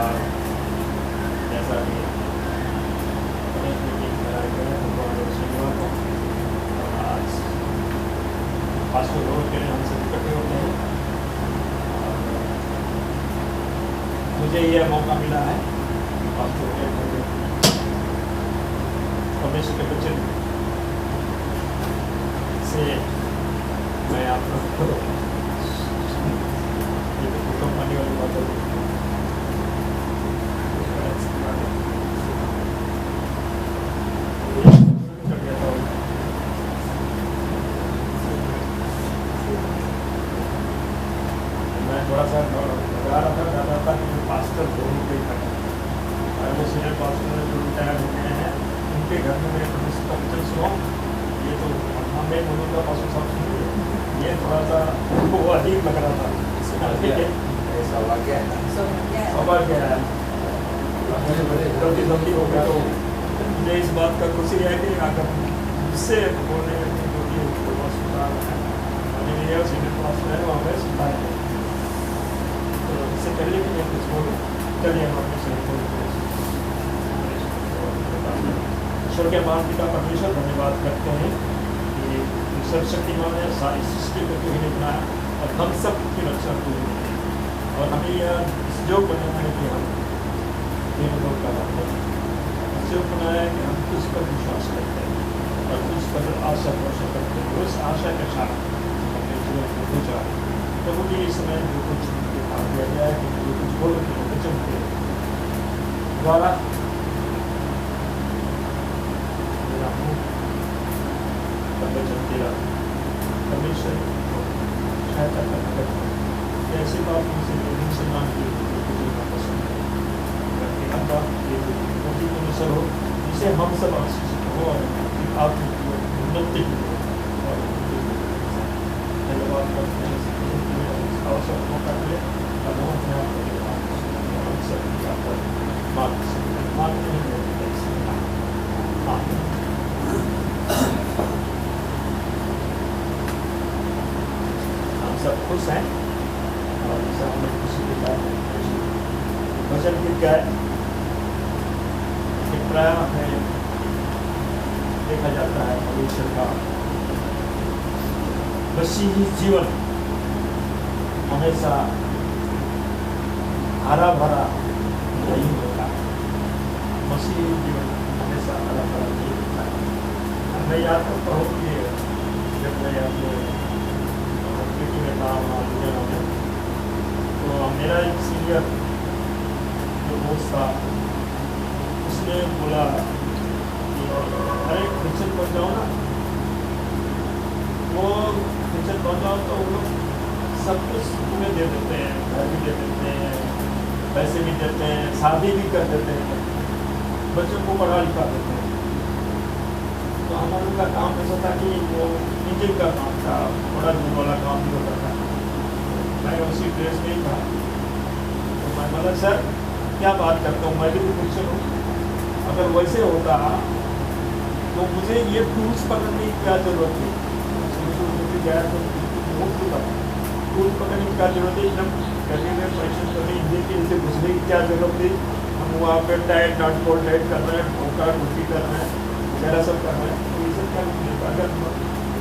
और जैसा कि अनेक मीटिंग कराए गए हैं बुधवार और शनिवार को, और आज 500 लोग के लिए हमसे इकट्ठे होते हैं। और मुझे यह मौका मिला है कि 500 परमेश्वर के वचन से मैं आप लोग को कंपनी वाली बात है मैं थोड़ा सा लगा रहा था कि पास्टर दोनों पे खड़ा है, सीनियर पास्टर जो रिटायर हो गए हैं उनके घर में मैं परमेश्वर का वचन सुना। ये तो हमें बोलूँ का पास्टर साहब सुनिए, ये थोड़ा सा वो अजीब लग रहा था। सौभाग्य है जल्दी हो गया। तो मुझे इस बात का खुशी है कि अगर इससे बोलने सुधार है सीनियर पास्टर है वहाँ पर सुधार है। तो इससे पहले भी मैं कुछ बोलूँ, चलिए हम अपने ईश्वर के महान पिता परमेश्वर धन्यवाद करते हैं कि सर्वशक्तिमान है, सारी सृष्टि को तू ही बनाया और हम सब की रक्षा तू ही है। और हमें यह जो बनाया है कि हम लोग का जो बनाया है कि हम तुझ पर विश्वास करते हैं और तुझ पर आशा भरोसा करते हैं। उस आशा के साथ अपने जीवन को गुजारा। तो मुझे इस समय जो कुछ दिया गया है कि जो कुछ बोलो कि वचन के द्वारा मेरा मुँह वचन तेरा परमेश्वर सहायता करता है। ऐसी बात मुझसे मांग की पसंद है मोदी अनुसार हो जिसे हम सब आशीषित हो और आत्मिक उन्नति और धन्यवाद करते हैं अवसर मौका मिले और हम सब खुश हैं और इसे हमें खुशी के साथ भजन गीत गाए। प्राय में देखा जाता है परमेश्वर का मसीही जीवन हमेशा हरा भरा नहीं होता। मसीही जीवन हमेशा हरा भरा नहीं होता है। मैं याद करता हूँ कि जब मैं अपने बेटी में काम में तो मेरा एक सीनियर जो दोस्त था उसने बोला कि अरे क्रिश्चन बन जाओ ना। वो क्रिश्चन बन जाओ तो वो लोग सब कुछ तुम्हें दे देते हैं, घर भी दे देते हैं, पैसे भी देते हैं, शादी भी कर देते हैं, बच्चों को पढ़ा लिखा देते हैं। तो हम लोग का काम ऐसा था कि वो इंजन का काम था, बड़ा दूर वाला काम भी होता था। मैं उसी ड्रेस में ही था। तो मैं बोला सर क्या बात करता हूँ, मैं भी क्रिश्चन हूँ। अगर वैसे होता तो मुझे ये टूल्स पकड़ने की क्या जरूरत थी। गया तो टूल्स पकड़ने की क्या जरूरत है, एकदम करने में परिश्रम करने इंजन के नीचे घुसने की क्या जरूरत थी। हम वहाँ पर टाइट नट बोल्ट टाइट कर रहे हैं, ठोका टूटी कर रहे हैं, वगैरह सब कर रहे हैं। तो ये सब क्या नहीं अगर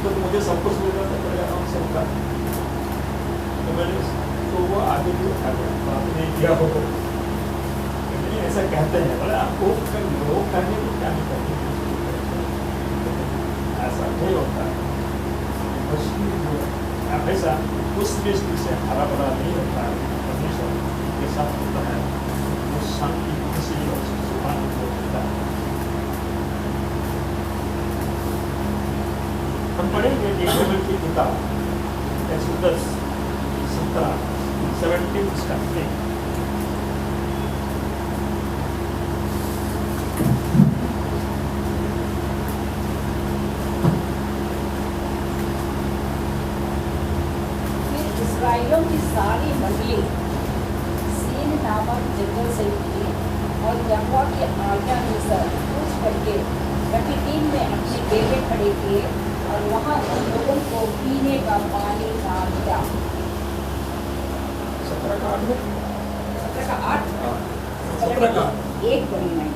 तो मुझे सब कुछ मिल रहा था हम सबका। तो मैंने तो वो आगे भी बात नहीं किया हो। ऐसा कहते हैं बोले आपको लोग करने को क्या नहीं करते, ऐसा नहीं होता है। हमेशा उस दृष्टि से हरा भरा नहीं होता है। परमेश्वर के साथ होता है वो शांति खुशी और सुखान होता है। हम पढ़ेंगे नीतिमंड की किताब एक्सोडस 17 इस्राएलियों की सारी मंडली सीन नामक जंगल से निकली और यहोवा की आज्ञा अनुसार कूच करके रफीदीम में अपने डेरे खड़े किए और वहाँ उन लोगों को पीने का पानी ना मिला। 17 का 8 17 का 8 एक बड़ी नहीं।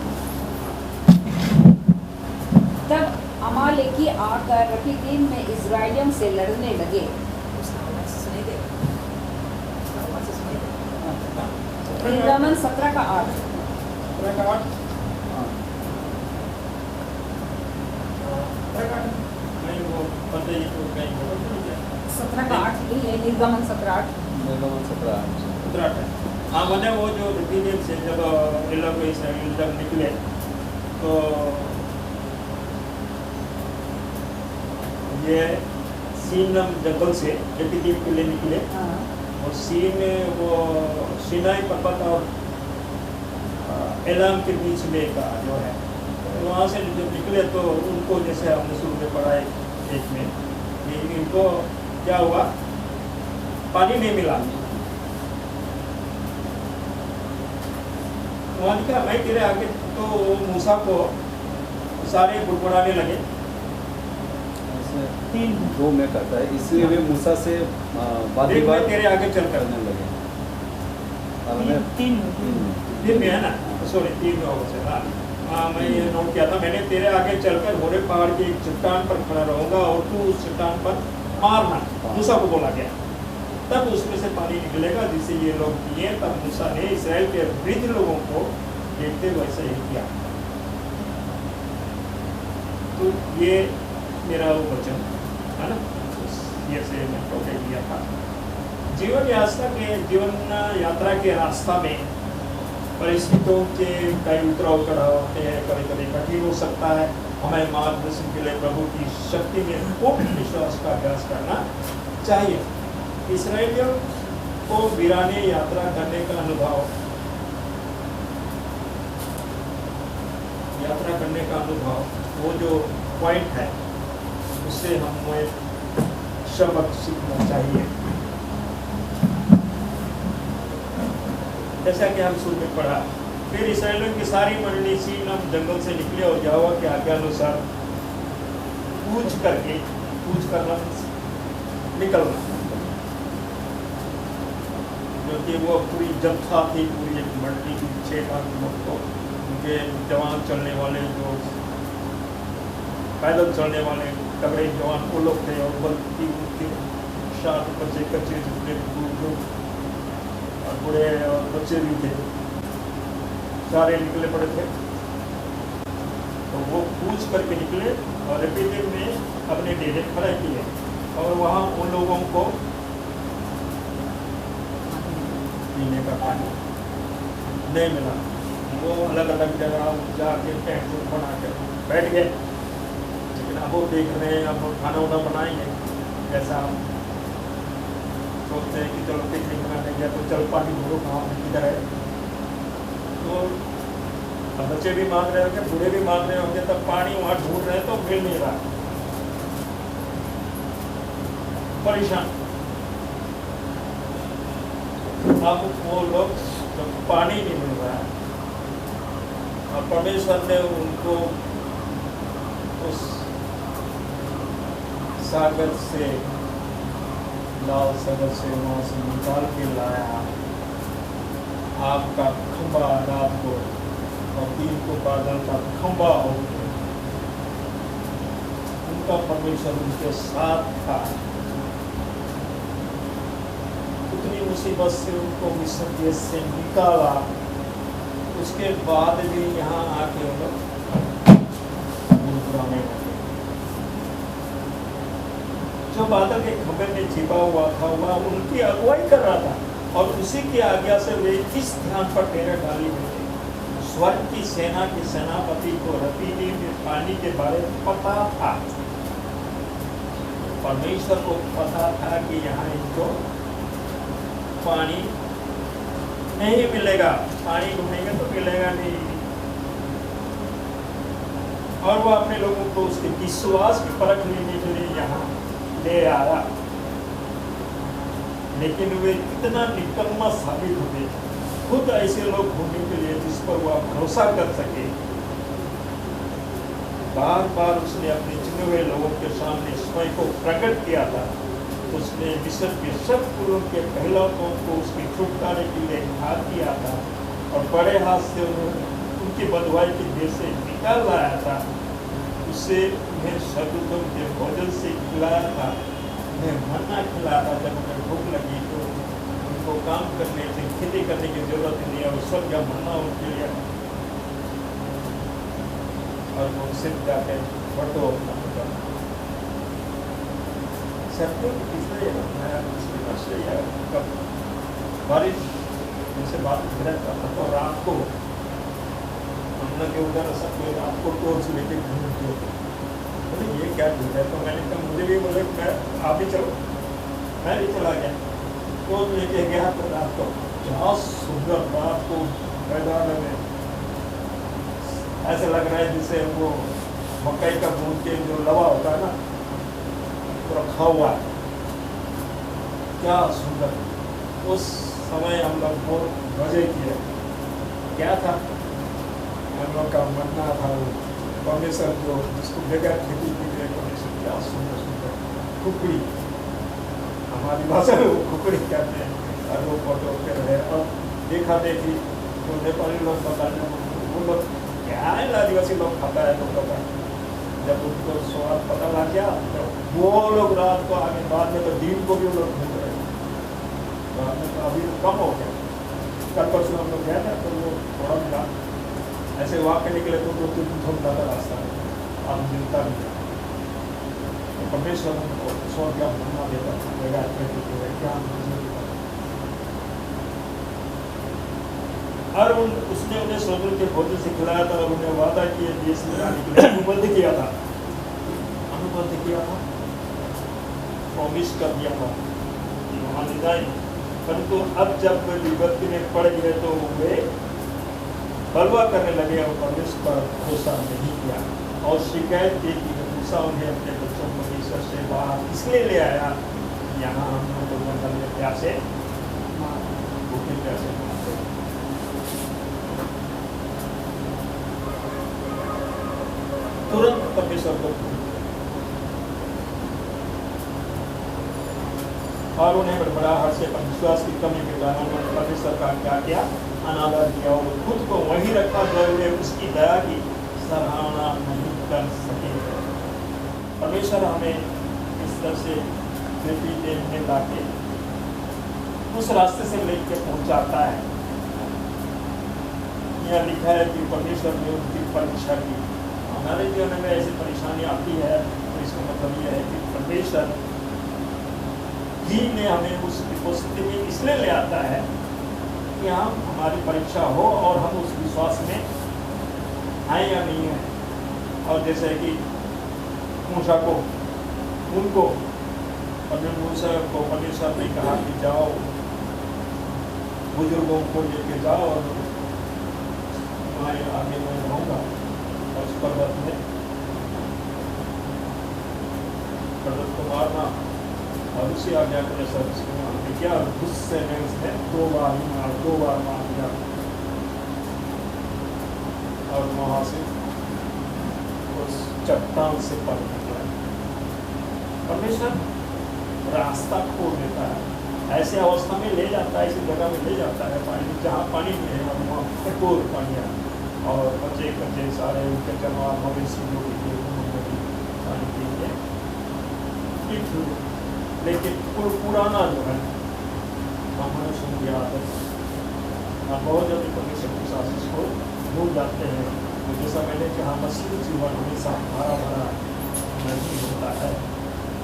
तब अमालेकी आकर रफीदीम में इज़राइलियों से लड़ने लगे। निर्गमन 17 का 8। नहीं वो पता ही तो कहीं 17 का 8 ही है, निर्गमन 17:8। निर्गमन 17:8 है। हाँ मैंने वो जो रफीदीम से जब इला को इसराइल जब निकले तो ये सीन जंगल से रफीदीम के लिए निकले हाँ। और सीन वो सीनाई पर्वत और एलाम के बीच में का जो है तो वहाँ से जब निकले तो उनको जैसे हमने शुरू में पढ़ा एक में कि इनको क्या हुआ, पानी नहीं मिला। वहाँ लिखा मैं तेरे आगे, तो मूसा को सारे बुड़बुड़ाने लगे। ऐसे दो में करता है, इसलिए वे मूसा से बात देख मैं तेरे आगे चल कर करने लगे। और तीन हमें तीन में है ना, सॉरी 3 में होगा सर। हाँ मैं ये नोट किया था मैंने, तेरे आगे चलकर होरे पहाड़ के एक चट्टान पर खड़ा रहूंगा और तू उस चट्टान पर मारना, मूसा को बोला गया। तब उसमें से पानी निकलेगा जिससे ये लोग पिए। तब मूसा ने इस्राएल के वृद्ध लोगों को देखते वैसे ही किया। तो ये मेरा वो वचन है ना, ये से मैं टोटे दिया था। जीवन यात्रा के रास्ता में परिस्थितियों के कई उतराव चढ़ाव होते हैं, कभी कभी कठिन हो सकता है। हमें मार्गदर्शन के लिए प्रभु की शक्ति में पूर्ण विश्वास का अभ्यास करना चाहिए। इस्राएलियों को वीराने यात्रा करने का अनुभव, वो जो पॉइंट है उससे हमें सबक सीखना चाहिए। जैसा कि हम शुरू में पढ़ा, फिर इस्राएलियों की सारी मंडली सीन जंगल से निकले और यहोवा के आज्ञानुसार कूच करना निकलना, क्योंकि वो पूरी जनता थी, पूरी एक मंडली की 6 लाख लोग को, उनके जवान चलने वाले, जो पैदल चलने वाले तगड़े जवान वो लोग थे, और बल्कि उनके साथ बच्चे कच्चे लोग और बूढ़े और बच्चे भी थे, सारे निकले पड़े थे। तो वो पूछ करके निकले और रफीदीम में अपने डेरे खड़े किए और वहाँ उन लोगों को पीने का पानी नहीं मिला। वो अलग अलग जगह जाके टेंट बना कर बैठ गए। लेकिन अब वो देख रहे हैं, अब खाना वाना बनाएंगे, जैसा हम सोचते हैं कि चलो पिकनिक मनाने गया तो चल पानी ढूंढो कहाँ किधर है। तो बच्चे भी मांग रहे होंगे, बूढ़े भी मांग रहे होंगे, तब पानी वहाँ ढूंढ रहे हैं तो मिल नहीं रहा, परेशान। अब वो लोग जब पानी नहीं मिल रहा है और परमेश्वर ने उनको उस सागर से, लाल सागर से वहाँ से निकाल के लाया, आपका खंबा रात को और दिन को बादल का खंबा हो गया। उनका परमेश्वर उनके साथ था। उतनी मुसीबत से उनको मिस्र देश से निकाला, उसके बाद भी यहाँ आके वो लोग मुस्कुराने लगे। जो बादल के खंभे में छिपा हुआ था वह उनकी अगुवाई कर रहा था और उसी की आज्ञा से वे इस ध्यान पर डेरा डाली हुई थे। स्वर्ग की सेना के सेनापति को रफीदीम में पानी के बारे में पता था। परमेश्वर को पता था कि यहाँ इनको पानी नहीं मिलेगा, पानी ढूंढेंगे तो मिलेगा नहीं। और वो अपने लोगों को उसके विश्वास की परख लेने के लिए यहाँ ले आया। लेकिन वे कितना निकम्मा साबित होते, खुद ऐसे लोग ढूंढने के लिए जिस पर वह भरोसा कर सके। बार बार उसने अपने चुने हुए लोगों के सामने स्वयं को प्रकट किया था। उसने मिस्र के सब कुलों के पहलौठों को उसके छुटकारे के लिए घात किया था और बड़े हाथ से उनकी बंधुआई की देश से निकाल लाया था, उससे उन्हें शत्रुघ्न के भोजन से खिलाया था, उन्हें मन्ना खिलाया था। जब उन्हें भूख लगी तो उनको काम करने से खेती करने की जरूरत नहीं है, वो सब जब मन्ना उनके लिए और वो सिर्फ जाकर फोटो अपना होता सबको इसलिए कब बारिश उनसे बात करता था तो रात को हमने के उधर सबको रात को टोर्च लेके घूमते थे। बोले ये क्या चीज़ है? तो मैंने कहा मुझे भी बोले मैं आप ही चलो, मैं भी चला गया टोर्च लेके गया। तो रात को क्या सुंदर रात को मैदान में ऐसा लग रहा है जिससे वो मकई का भून के जो लवा होता है ना तो रखा हुआ है, क्या सुंदर। उस समय हम लोग बहुत मजे किए। क्या था हम लोग का मन्ना था, वो परमेश्वर जो जिसको बगैर खेती की गए परमेश्वर, क्या सुंदर सुंदर खुपड़ी, हमारी भाषा में वो खुपड़ी कहते हैं। और वो फोटो पे रहे और देखा देखी जो नेपाली लोग बताने वो लोग क्या है आदिवासी लोग खाता है तो पता। जब उनको स्वाद पता लग गया तो वो लोग रात को आगे, बाद में तो दिन को भी वो लोग घूम रहे, बाद में तो अभी कम हो गया। कल परसों हम लोग गया था तो वो थोड़ा मिला, ऐसे वहाँ पे निकले तो 2-3 दिन थोड़ा ज़्यादा रास्ता है, अब मिलता नहीं है। तो परमेश्वर हमको स्वाद क्या बनना देता है क्या और उसने उन्हें शत्रुघ्न के भोजन से खिलाया था और उन्हें वादा किए देश में आने के लिए अनुबंध किया था, प्रॉमिस कर दिया था कि वहाँ ले जाएंगे। परंतु अब जब विपत्ति में पड़ गए तो वे बलवा करने लगे और परमेश्वर पर भरोसा नहीं किया और शिकायत की कि मूसा उन्हें अपने बच्चों को ईश्वर से बाहर इसलिए ले आया, यहाँ हम लोग तो जंगल में प्यासे भूखे प्यासे तुरंत परमेश्वर को और उन्हें बड़बड़ाहट से विश्वास की कमी के कारण उन्होंने परमेश्वर का क्या किया, अनादर किया और खुद को वही रखा जो वे उसकी दया की सराहना नहीं कर सके। परमेश्वर हमें इस तरह से बेटी देने लाके उस रास्ते से लेकर पहुंचाता है। यह लिखा है कि परमेश्वर ने उनकी परीक्षा की। हमारे जीवन में ऐसी परेशानी आती है तो इसका मतलब यह है कि परमेश्वर ही ने हमें उस परिस्थिति में इसलिए ले आता है कि हम हमारी परीक्षा हो और हम उस विश्वास में आए या नहीं है। और जैसे कि मूसा को उनको मूसा को परमेश्वर ने कहा कि जाओ बुजुर्गों को लेके जाओ और तुम्हारे आगे मैं रहूँगा और उस पर्वत में पर्वत को मारना और उसी आज्ञा के अनुसार क्या गुस्से में उसने 2 बार मार दिया और वहाँ से उस चट्टान से पड़ गया। परमेश्वर रास्ता खोल देता है, ऐसे अवस्था में ले जाता है, ऐसी जगह में ले जाता है पानी जहाँ पानी नहीं है वहाँ कठोर पानी है और बच्चे कच्चे सारे उनके जानवर मवेशी जो भी पानी पीएंगे। लेकिन पुराना जो है मनुष्य की आदत हम बहुत जल्दी परमेश्वर की आशीष को भूल जाते हैं। तो जैसा मैंने कहा मसीही जीवन हमेशा हरा भरा नहीं होता है,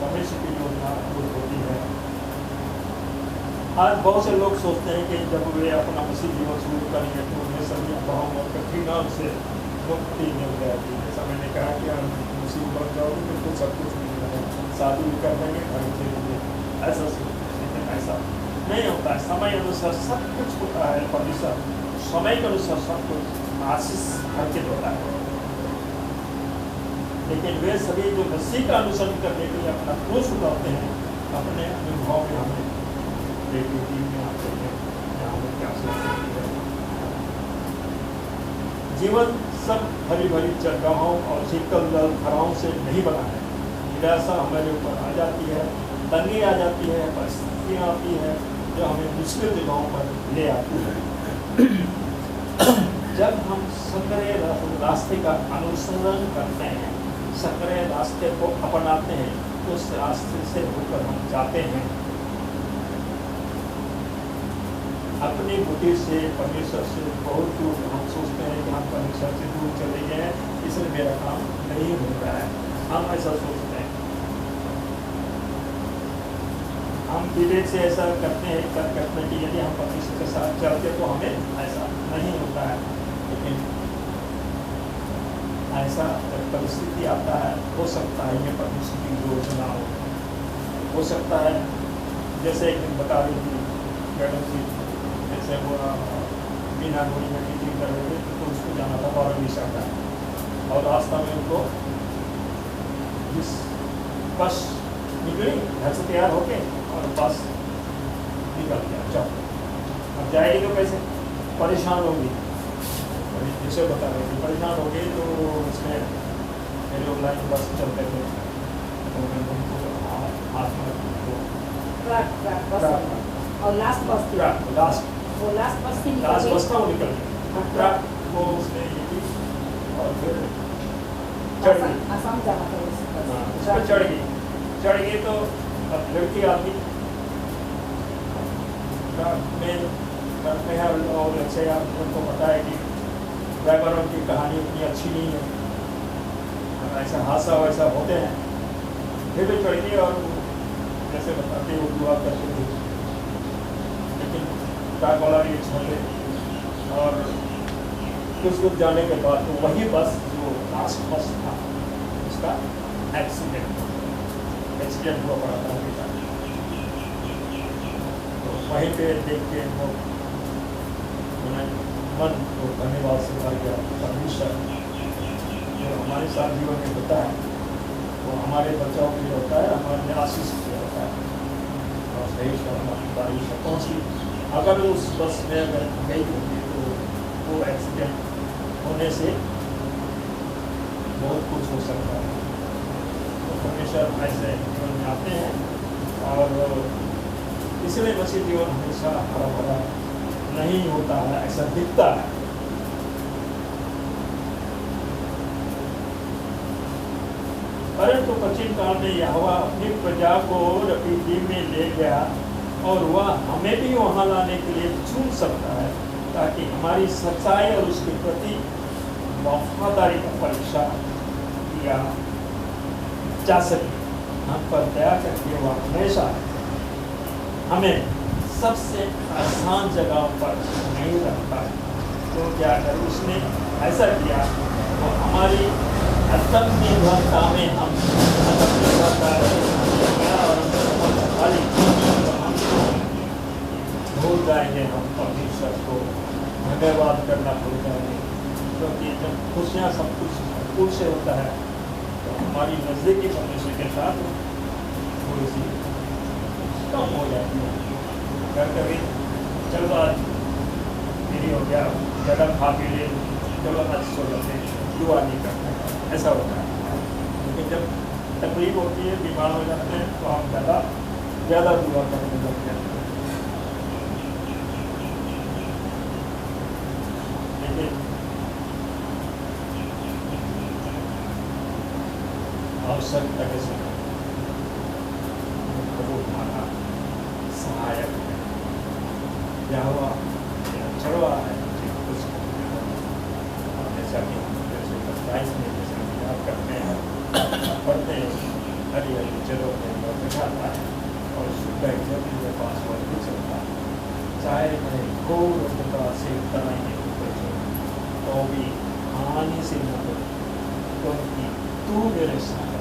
परमेश्वर की योजना पूरी होती है। आज बहुत से लोग सोचते हैं कि जब वे अपना मसीह जीवन शुरू करेंगे तो उन्हें सभी अभावों और कठिनाइयों से मुक्ति मिल जाएगी। जैसा मैंने कहा कि हम मसीह बन जाओगे तो सब कुछ मिल जाएगा, शादी भी कर देंगे, घर चलेंगे, ऐसा लेकिन ऐसा नहीं होता है। समय अनुसार सब कुछ होता है, परमेश्वर समय के अनुसार सब कुछ आशीष अर्जित होता है। लेकिन वे सभी जो मसीह का अनुसरण करने के लिए अपना क्रूस उठाते हैं, अपने अनुभव में हमें में आते हैं जहाँ हमें क्या सोचते हैं। जीवन सब हरी भरी जगहों और शीतल जल धाराओं से नहीं बना है। निराशा हमारे ऊपर आ जाती है, तंगी आ जाती है, परिस्थितियाँ आती है जो हमें मुश्किल जगहों पर ले आती है। जब हम संकरे रास्ते का अनुसरण करते हैं, संकरे रास्ते को अपनाते हैं, उस रास्ते से होकर हम जाते हैं, अपनी बुद्धि से परमेश्वर से बहुत दूर हम सोचते हैं कि हम परमेश्वर से दूर चले गए हैं, इसलिए मेरा काम नहीं हो रहा है, हम ऐसा सोचते हैं। हम विवेक से ऐसा करते हैं करते कि यदि हम परमेश्वर के साथ चलते तो हमें ऐसा नहीं होता है, लेकिन ऐसा जब परिस्थिति आता है, हो सकता है ये परमेश्वर की योजना हो सकता है। जैसे एक दिन बता रही थी मैडम जी, जैसे वो बिना गोली में टीचिंग कर रहे थे, तो उसको जाना था बारहवीं का, और रास्ता में उनको जिस बस निकली घर से तैयार होके और बस निकल गया, जाओ अब जाएगी तो कैसे, परेशान होगी, जैसे बता रहे थे परेशान हो गई। तो उसमें मेरे लोग लाइन बस चलते थे, तो मैं उनको हाथ में और लास्ट बस थी, लास्ट बस थी, लास्ट बस था, वो निकल गया, ट्रक वो उसने ये की और फिर चढ़ गई, आसाम जाना था उस पर चढ़ गई तो अब लड़की आदमी ट्रक में है, और जैसे आपको पता है कि ड्राइवरों की कहानी उतनी अच्छी नहीं है, ऐसा हादसा वैसा होते हैं, फिर भी चढ़ गई और जैसे बताते वो दुआ करते थे, लेकिन ट्रक वाला भी अच्छा थे। और कुछ दूर जाने के बाद तो वही बस जो लास्ट बस था उसका एक्सीडेंट हुआ पड़ा था बेटा, तो वहीं पे देख के वो मन को धन्यवाद से भर गया। परमेश्वर जो हमारे साथ जीवन में होता है वो हमारे बचाव के लिए होता है, हमारे आशीष के लिए होता है। और सही बारिश पहुँची, अगर उस बस में अगर गई होती तो वो एक्सीडेंट होने से बहुत कुछ हो सकता है। तो परमेश्वर ऐसे जीवन में आते हैं, और इसलिए मसीह जीवन हमेशा हरा भरा नहीं होता है, ऐसा दिखता है। परंतु पश्चिम काल में यहोवा अपनी प्रजा को रफीदीम में ले गया, और वह हमें भी वहां लाने के लिए चुन सकता है, ताकि हमारी सच्चाई और उसके प्रति वफादारी का परीक्षा किया जा सके। हम पर दया करके वह हमेशा हमें सबसे आसान जगह पर नहीं रखता है, क्योंकि अगर उसने ऐसा किया तो हमारी अदम निर्भरता में हम भूल जाएंगे, हम परमेश्वर को धन्यवाद करना भूल जाएंगे, क्योंकि जब खुशियाँ सब कुछ से होता है तो हमारी नज़दीकी परमेश्वर के साथ थोड़ी सी कम हो जाती है। कभी चलो आज मेरी हो गया, ज़्यादा खा पी ले, चलो आज सो जाते, दुआ नहीं करते, ऐसा होता है। लेकिन जब तकलीफ होती है, बीमार हो जाते हैं, तो हम ज़्यादा दुआ करने लगते हैं। लेकिन आवश्यकता के समय हमारा सहायक है, यहोवा चढ़वा है कुछ, जैसा कि हम जैसे 27 में जैसे हम याद करते हैं, पढ़ते हैं, हरी हरी जगहों में और बिठाता है, और शुद्ध जल के पास वह भी चलता है, चाहे मैं घोर होता से तराई ऊपर तो भी हानि से न हो, क्योंकि तू मेरे साथ